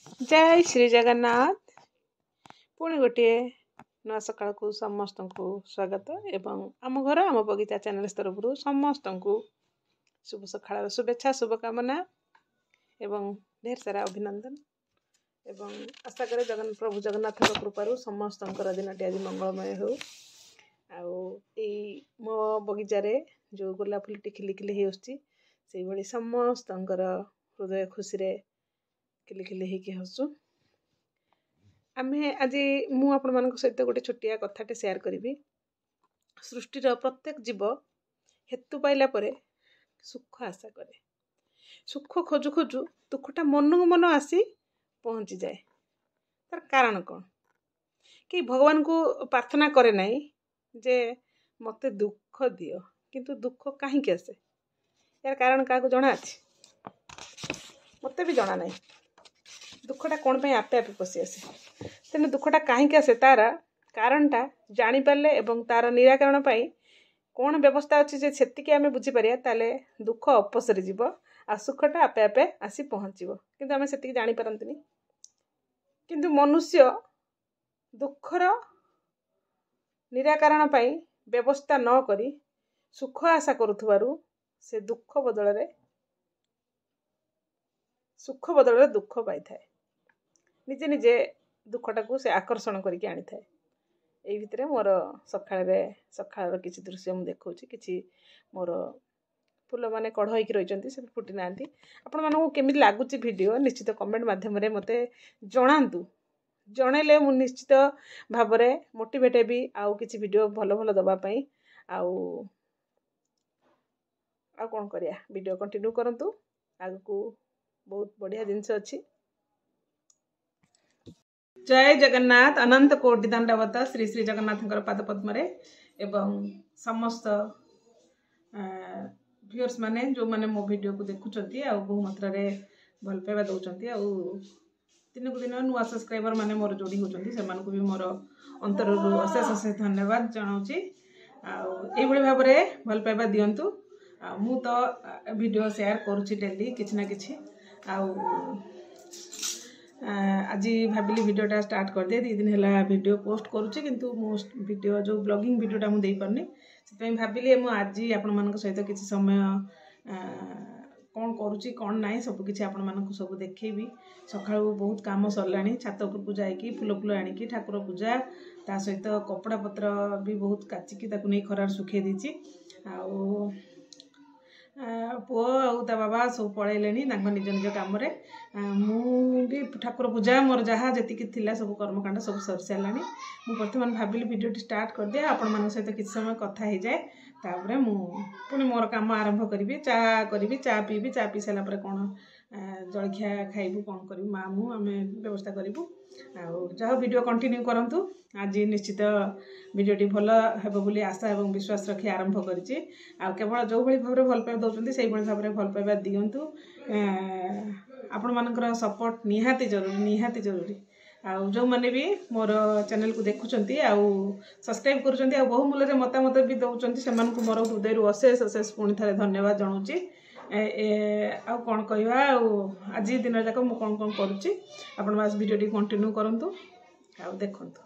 जय श्री जगन्नाथ। पुणी गोटे नुआ सकाल को समस्त को स्वागत एवं आम घर आम बगीचा चैनल तरफ समस्त को शुभ सकाल शुभेच्छा शुभकामना एवं ढेर सारा अभिनंदन एवं आशा करे प्रभु जगन्नाथ कृपारू समस्त दिनटी आज मंगलमय हो। मो बगीचारे जो गोलाप फुलटी खिलिखिली हो समस्त हृदय खुशी रे किलिकिली होगी हसु। आमे आज मु आपण मानक सहित गोटे छोटिया कथाटे शेयर करी। सृष्टिर प्रत्येक जीव हेतु पाइला परे सुख आशा करे। सुख खोजु खोजु दुखटा मनकु मन आसी पहुँची जाए। तार कारण कौन कि भगवान को प्रार्थना करे नहीं जे मते दुख दियो, किंतु दुख कहीं आसे यार कारण क्या जना अच्छे मते भी जना नहीं। दुखटा कौन पे आपे आपे पशि आसे तेणु दुखटा कहीं आसे तार कारणटा जानीपारे एवं तार निराकरण पाई कौन व्यवस्था अच्छी से सेतिकी आमे बुझीपर ताले दुख अपसरी जीव आ सुखटा आपे आपे आसी पहुँचो। किंतु आमे सेतिकी जानी पारंतिनी। किंतु मनुष्य दुखर निराकरण पाई व्यवस्था न करी सुख आशा करुथुवारु से दुख बदल दुख पाई थाए। निजे निजे दुखटा को से आकर्षण करके आनी थाए। एई भितरे मोर सकाळ किसी दृश्य मु देखौछि। किछि मोर फूल माने कढ़ होइकी रहिचंती से फुटी नांती। आपण मानकु केमिति लागुची वीडियो निश्चित कमेंट माध्यम रे मते जणांतु। जणेले मु निश्चित भाव रे मोटिवेट हेबी आउ किछि वीडियो भलो भलो दबा पई। आउ कोन करिया वीडियो कंटिन्यू करंतु। आगु बहुत बढ़िया जिनस अच्छी। जय जगन्नाथ अनंत कोटि दंडवत श्री श्री जगन्नाथ पाद पद्म एवं समस्त व्यूअर्स माने जो माने मो वीडियो को देखुचंती आ बहु मात्रा रे भल पाइबा दउचंती आ दिन को दिन नुआ सब्सक्राइबर माने मोर जोड़ी होचंती से मानको भी मोर अंतर अशेष अशेष धन्यवाद जनाउची। आ एई भली भाव रे भल पाइबा दियंतु। मु तो वीडियो शेयर करूची डेली किछि ना किछि। आज भाविली वीडियोटा स्टार्ट कर दे 2 दिन है वीडियो पोस्ट करुच्ची किंतु मो वीडियो जो ब्लॉगिंग वीडियोटा मुझे दे पारनी से भाविली मु आज आपण मानक सहित किसी समय कौन करुच्ची कौन नाई सब किसी आपण मानक सब देखी। सका बहुत काम सरलानी छात उपरकू जाइकी फूल फूल आणिकी ठाकुर पूजा ता सहित कपड़ा पत्र भी बहुत काचिकी ताकू नहीं खरार सुखे दीची। आउ पुओ आ बाबा सब पलैले निज निज कम भी ठाकुर पूजा मोर जहाँ जी थिला सब कर्मकांड सब सरी सारा मुझे बर्तमान भाविली वीडियो स्टार्ट कर दिए आपण मान सहित किसी समय कथा हो जाए तापर पुणी मोर काम आरंभ करी चा पीबी चा पी सारापर कौन जलखिया खाइबू कौन करूँ माँ मु आम व्यवस्था करूँ। जहाँ वीडियो कंटिन्यू करंतु। आज निश्चित वीडियोटी भल हेबो बोली आशा एवं विश्वास रखी आरंभ करिछि। केवल जो भाई भाव भल पाइबा दउचंती सेही भाई भाव भल पाइबा दियंतु। आपण मानकर सपोर्ट निहाती जरूरी। आउ जो माने भी मोर चैनल को देखुचंती आउ सब्सक्राइब करूचंती आ बहु मूल्य मतामत भी दउचंती से मानकु मोर हृदय अशेष अशेष पुणी थे धन्यवाद जनाऊँगी। आउ कौन कहवा आज दिन जाक मु कौन कौन करुच्ची आपण बास वीडियो कंटिन्यू करंतु आ देखंतु।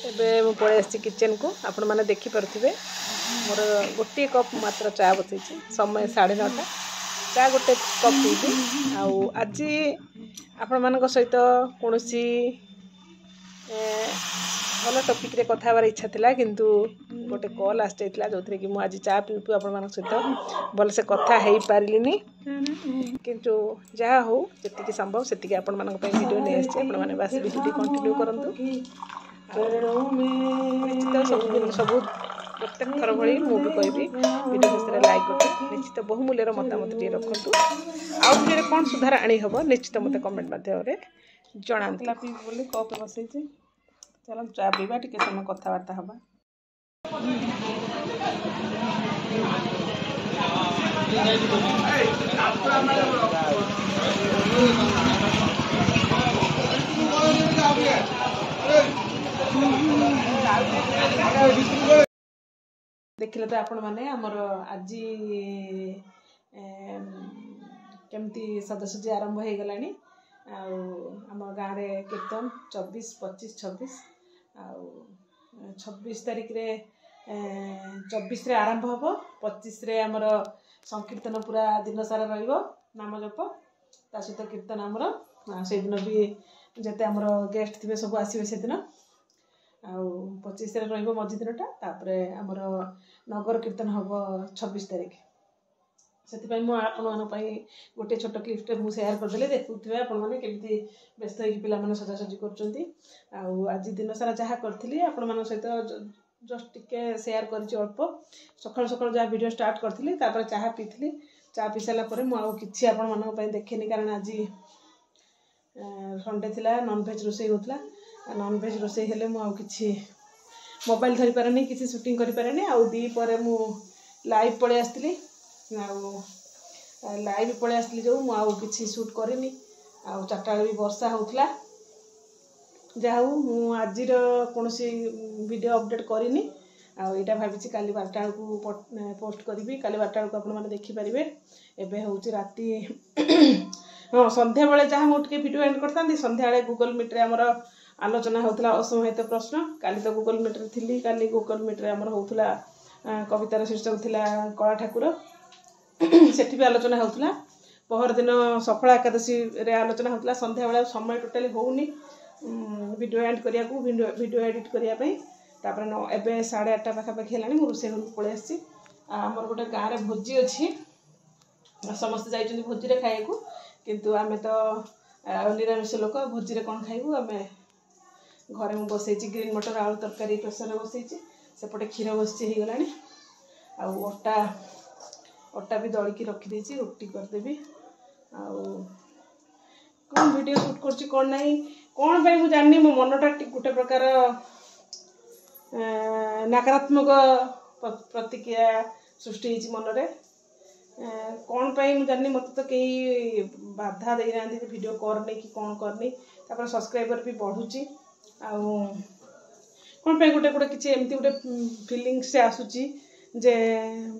एबे मु पळे आछि किचन को आपण माने देखि परथिबे मोर गोटे कप मात्र चा बसैछि। समय 9:30 चा गोटे कप पीबी। आउ आज आपण मानक सहित कोनोसी भल टॉपिक रे कथा हबार इच्छा थिला किंतु गोटे कॉल आस जाइतिला जो थरे कि मु आज चा पीपी आपण मानक सहित भल से कथा हेई पारिलिनी। किंतु जहाँ हो जतिकी संभव सेतिकी आपण मानक पई वीडियो नै आछि। आपण माने बस वीडियो कंटिन्यू करंतु। निश्चित सब प्रत्येक थर भली मु भी कहबी वीडियो शेष लाइक करते निश्चित बहुमूल्यर मतामत टी रखंतु। आउ वीडियो कौन सुधार आनी हबो निश्चित मते कमेंट माध्यम रे जणांतु। पी बोली कप बसैछि चल चा पीबा टिके समय कथावार्ता हबा। देखिले तो आपण माने हमर आज केमती सजासजी आरंभ हो गलानी आम गाँव में कीर्तन 24, 25, 26 आउ 26 तारिख रे 24 रे आरंभ हम 25 रे आमर संकीर्तन पूरा दिन सारा रहिबो नाम जप ता सहित कीर्तन आमर से दिन भी जते आमर गेस्ट थे सब आसवे से दिन आउ 25 रे रहिबो मझी दिनटा तापरे आमर नगर कीर्तन हम 26 तारिख से गोटे छोट क्लिपटे मुझे सेयार करदे देखुए आपने केमती व्यस्त हो पिला सजासजी कर आज दिन सारा जहाँ करी आपण मान सहित जस्ट टिके सेयार कर अल्प सकाल सकाल जहाँ वीडियो स्टार्ट करी चाह पीली चा पी सारापर मुझे आपण मान देखेनि कारण आज संडे थिला नॉनवेज रोषे होता नॉनवेज रोषे हेले मुझे मोबाइल धरी पारे किसी शूटिंग करि पारे आउ दी पर मु लाइव पड़े आसती लाइव पड़े आसली जो मुझे शूट करनी आउ चार्टा भी वर्षा होता जहाँ आज कौन वीडियो अपडेट करनी आईटा भावी काली 12टा बेलू पोस्ट करी काली 12टा बेलू आपने देखिपारे एवं हूँ राति हाँ संध्या बेले जहाँ मुझे वीडियो एंड करता संध्या बेले गूगल मीट्रे आमर आलोचना होता असमहित प्रश्न काली तो गूगल मीट्रे थी काली गूगल मीट्रे आमर होता कवितार शीर्षक थिला कला ठाकुर सेठी भी आलोचना होता पहर दिन सफल एकादशी रे आलोचना होता संध्या बेले समय टोटाली होनी वीडियो एंड करिया को वीडियो एडिट करने एवं 8:30 पाखापाखि है रोषे घर को पलि आसी आमर गोटे गाँव में भोजी अच्छी समस्ते जाइए भोजी रे खाइबू किंतु आम तो निरामिष लोक भोजी रे कौन खाइबू आम घरे मुझे बसई ग्रीन मटर आलू तरकारी प्रेसर बसई सेपटे क्षीर बसी हो गलानी अटा भी दलिकी रखीदे रुटी करदेवी कौन वीडियो शूट कर कौन ना कौन पे मुझे जानी मो मनटा गोटे प्रकार नकारात्मक प्रतिक्रिया सृष्टि मनरे कौन पे मुझे जानी मत तो कई बाधा देना वीडियो करनी कि कौन करनी तापर सब्सक्राइबर भी बढ़ुची कौन पे गोटे गोटे किसी एमती गोटे फिलिंग्स से आसूची जे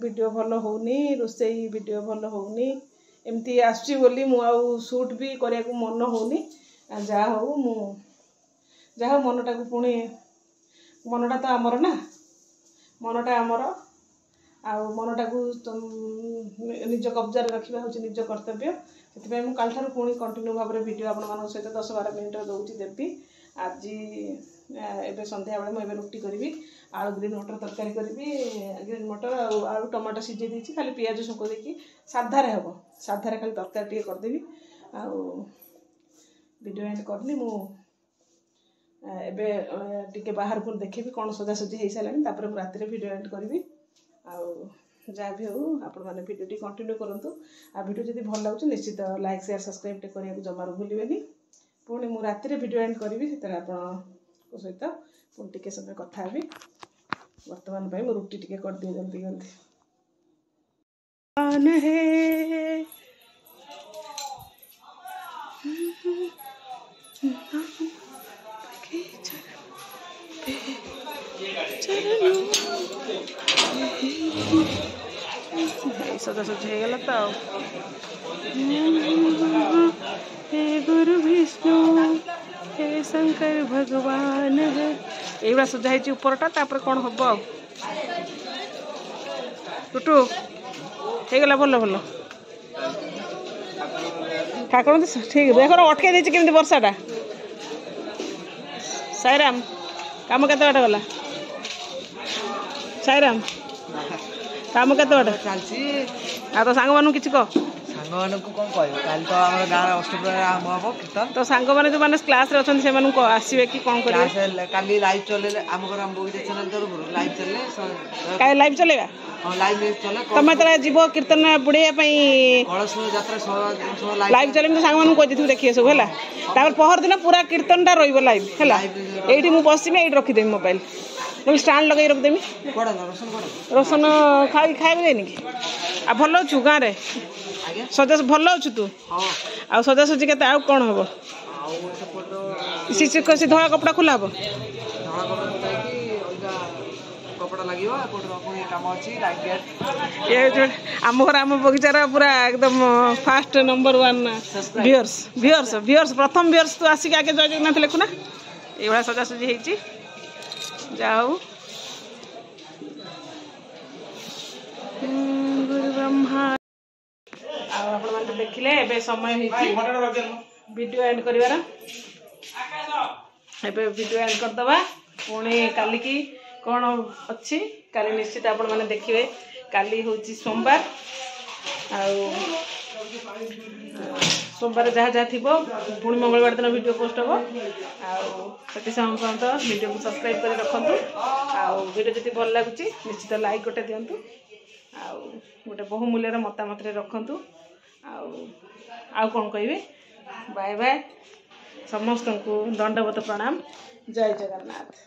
वीडियो भल होनी रोसई वीडियो भल होनी एमती आसूची बोली मु शूट भी करने को मन होनी जहाँ हो जहाँ मनटा को पुणी मनटा तो आमर ना मनटा आमर मनटा को निज कब्जार रखा हूँ निज कर्तव्य से काल ठार पुणी कंटिन्यू भाव में वीडियो आपण सहित 10-12 मिनिट दूसरी देवी आज एवं संध्या बेले मुझे रुटी करी आलू ग्रीन मटर तरकारी करी ग्रीन मटर आलू टमाटो सीझे देती खाली पियाज छुंक देकी साधारे हम साधारे खाली तरकारी टे करदेवी वीडियो एंड करनी मुझे बाहर को देखी कौन सजासजी हो सारे राति वीडियो एंड करी जहाँ भी हो आपण मैंने वीडियो कंटिन्यू करूँ आ वीडियो जब भल लगे निश्चित लाइक शेयर सब्सक्राइब करने को जमार भूलें पुणी मु राति वीडियो एंड करी से आपको सहित पुणी टिके समय कथा हेबी वर्तमान मुझे रुटी टिके कर दिए जल्दी जल्दी सजासजी हो गला तो हे गुरु विष्णु हे शंकर भगवान ये सजाई उपरटा तापर कौन हम टुटू हो गला भल भल ठाकुर ठीक देख अटके देती केमती वर्षाटा साईराम काम केते बाट गला साईराम काम केते बाट चलसी आ तो सांग मानू किछि कह सांग मानू को कोन कहबो काल तो हमर गाँव अष्टप्रहर आरंभ हबो कीर्तन तो सांग माने जो माने क्लास रे अछन से मानू को आसीबे कि कोन करिवे क्लास काली लाइव चलेले हम घर हम बगीचा चैनल तरफ लाइव चले काय लाइव चलेगा हां लाइव चले तमे तरा जीवो कीर्तन बुढ़िया पई कलश यात्रा सो लाइव चले तो सांग मानू को दिथु देखिए सब हैला तापर पहर दिन पूरा कीर्तन टा रहिबो लाइव हैला एठी मु बसिमे एठी रखि देमी मोबाइल मुझे स्टाण्ड लगे रख देमी रोशन खाई खाइबे देनी कि आ भल अच्छु गाँव रे सजा भल अच्छु तू आ सजासजी के आउ कौन हम सी धला कपड़ा खोला हम कपड़ा लगे एपटर पुणी काम अच्छी लाइक गेट ये जो आम घर आम बगीचार पूरा एकदम fast number 1 viewers viewers viewers प्रथम व्यूअर्स तू आसिक आगे जय जगन्नाथ लिखुना ये सजासजी होती जाऊ ब्रह्मा आप देखिले एबे समय वीडियो एंड करिवार एबे वीडियो एंड करदबा पुणी काली की कौन अच्छी काली निश्चित आपण माने देखिए काली होची सोमवार सोमवार जहाँ जहाँ थी पुणी मंगलवार दिन वीडियो पोस्ट हम आती समय पर्यंत वीडियो को सब्सक्राइब कर रखु वीडियो जब भल लगुच निश्चित लाइक गोटे दिंतु गोटे बहुमूल्यर मतामत रखु आउ कौन कहे बाय बाय समस्त को दंडवत प्रणाम जय जगन्नाथ।